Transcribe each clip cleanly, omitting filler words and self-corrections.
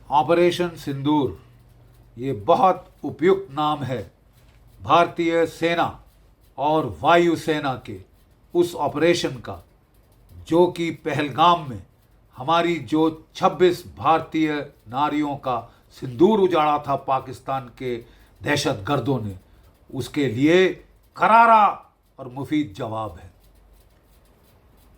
Operation सिंदूर ये बहुत उपयुक्त नाम है भारतीय सेना और वायुसेना के उस ऑपरेशन का जो कि पहलगाम में हमारी जो 26 भारतीय नारियों का सिंदूर उजाड़ा था पाकिस्तान के दहशतगर्दों ने, उसके लिए करारा और मुफीद जवाब है।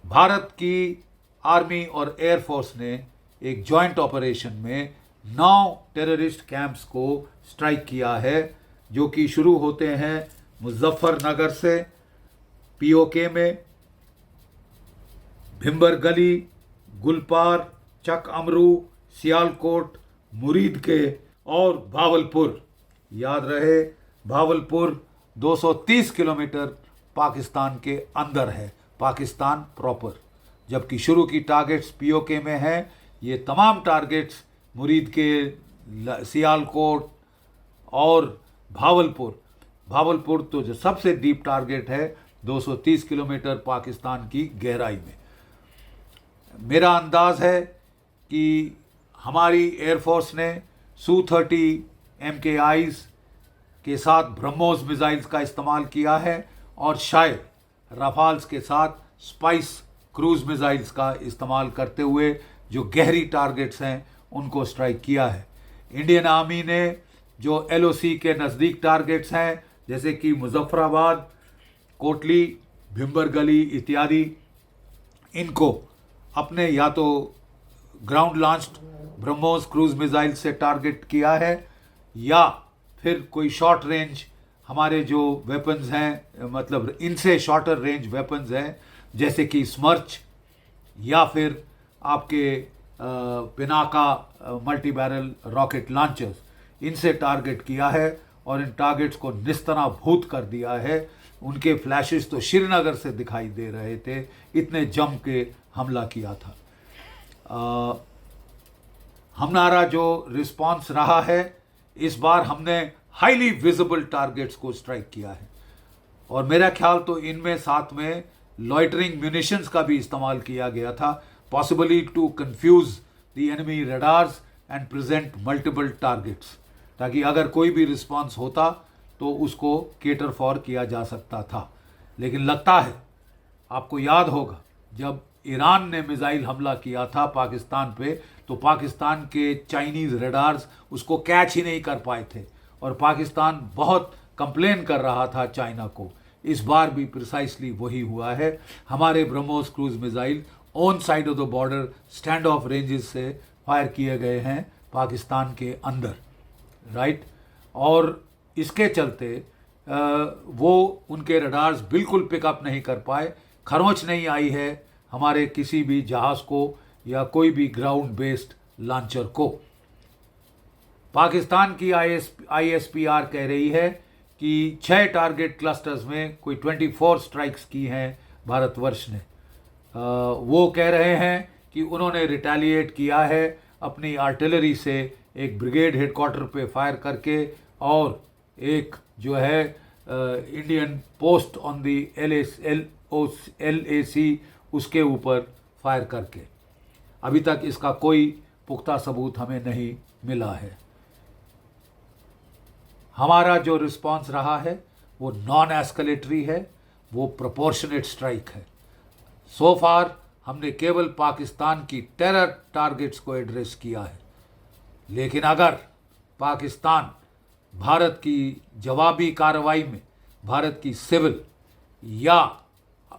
भारत की आर्मी और एयरफोर्स ने एक जॉइंट ऑपरेशन में 9 टेररिस्ट कैंप्स को स्ट्राइक किया है, जो कि शुरू होते हैं मुजफ्फरनगर से, पीओके में, भिंबर गली, गुलपार, चक अमरू, सियालकोट, मुरीद के और भावलपुर। याद रहे, भावलपुर 230 किलोमीटर पाकिस्तान के अंदर है, पाकिस्तान प्रॉपर। जबकि शुरू की टारगेट्स पीओके में हैं। ये तमाम टारगेट्स मुरीद के, सियालकोट और भावलपुर तो जो सबसे डीप टारगेट है 230 किलोमीटर पाकिस्तान की गहराई में। मेरा अंदाज है कि हमारी एयरफोर्स ने Su-30 MKIs के साथ ब्रह्मोस मिसाइल्स का इस्तेमाल किया है और शायद राफाल्स के साथ स्पाइस क्रूज मिसाइल्स का इस्तेमाल करते हुए जो गहरी टारगेट्स हैं उनको स्ट्राइक किया है। इंडियन आर्मी ने जो LOC के नज़दीक टारगेट्स हैं जैसे कि मुजफ्फराबाद, कोटली, भिंबर गली इत्यादि, इनको अपने या तो ground launched BrahMos cruise missile से टारगेट किया है या फिर कोई शॉर्ट रेंज हमारे जो वेपन्स हैं, मतलब इनसे शॉर्टर रेंज वेपन्स हैं जैसे कि स्मर्च या फिर आपके Pinaka multi barrel rocket launchers, इनसे टारगेट किया है और इन टारगेट्स को निस्तनाभूत कर दिया है। उनके फ्लैशेस तो श्रीनगर से दिखाई दे रहे थे, इतने जम के हमला किया था। हमारा जो रिस्पांस रहा है, इस बार हमने हाईली विजिबल टारगेट्स को स्ट्राइक किया है और मेरा ख्याल तो इनमें साथ में लॉइटरिंग म्यूनिशंस का भी इस्तेमाल किया गया था, possibly to confuse the enemy radars and present multiple targets, ताकि अगर कोई भी रिस्पांस होता तो उसको केटर फॉर किया जा सकता था। लेकिन लगता है आपको याद होगा जब ईरान ने मिसाइल हमला किया था पाकिस्तान पे, तो पाकिस्तान के चाइनीज़ रडार्स उसको कैच ही नहीं कर पाए थे और पाकिस्तान बहुत कंप्लेन कर रहा था चाइना को। इस बार भी प्रिसाइसली वही हुआ है। हमारे BrahMos cruise missile on side of the border stand of ranges से फायर किए गए हैं पाकिस्तान के अंदर, राइट। और इसके चलते वो उनके रडार्स बिल्कुल पिकअप नहीं कर पाए, खरोंच नहीं आई है हमारे किसी भी जहाज़ को या कोई भी ग्राउंड बेस्ड लॉन्चर को। पाकिस्तान की ISPR कह रही है कि 6 टारगेट क्लस्टर्स में कोई 24 स्ट्राइक्स की हैं भारतवर्ष ने। वो कह रहे हैं कि उन्होंने रिटेलिएट किया है अपनी आर्टिलरी से, एक ब्रिगेड हेडक्वार्टर पे फायर करके और एक जो है Indian post on the LAC उसके ऊपर फायर करके। अभी तक इसका कोई पुख्ता सबूत हमें नहीं मिला है। हमारा जो रिस्पांस रहा है वो नॉन एस्केलेटरी है, वो प्रोपोर्शनेट स्ट्राइक है। सो फार हमने केवल पाकिस्तान की टेरर टारगेट्स को एड्रेस किया है, लेकिन अगर पाकिस्तान भारत की जवाबी कार्रवाई में भारत की सिविल या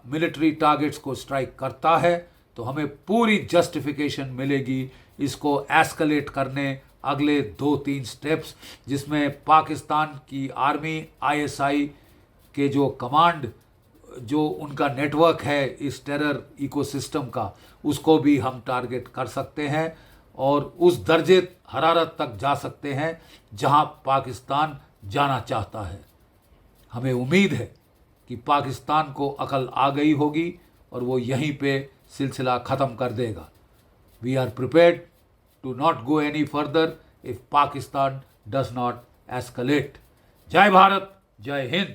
मिलिट्री टारगेट्स को स्ट्राइक करता है तो हमें पूरी जस्टिफिकेशन मिलेगी इसको एस्केलेट करने अगले 2-3 स्टेप्स, जिसमें पाकिस्तान की आर्मी, ISI के जो कमांड, जो उनका नेटवर्क है इस टेरर इकोसिस्टम का, उसको भी हम टारगेट कर सकते हैं और उस दर्जे हरारत तक जा सकते हैं जहां पाकिस्तान जाना चाहता है। हमें उम्मीद है कि पाकिस्तान को अकल आ गई होगी और वो यहीं पे सिलसिला ख़त्म कर देगा। We are prepared to not go any further if Pakistan does not escalate. जय भारत, जय हिंद।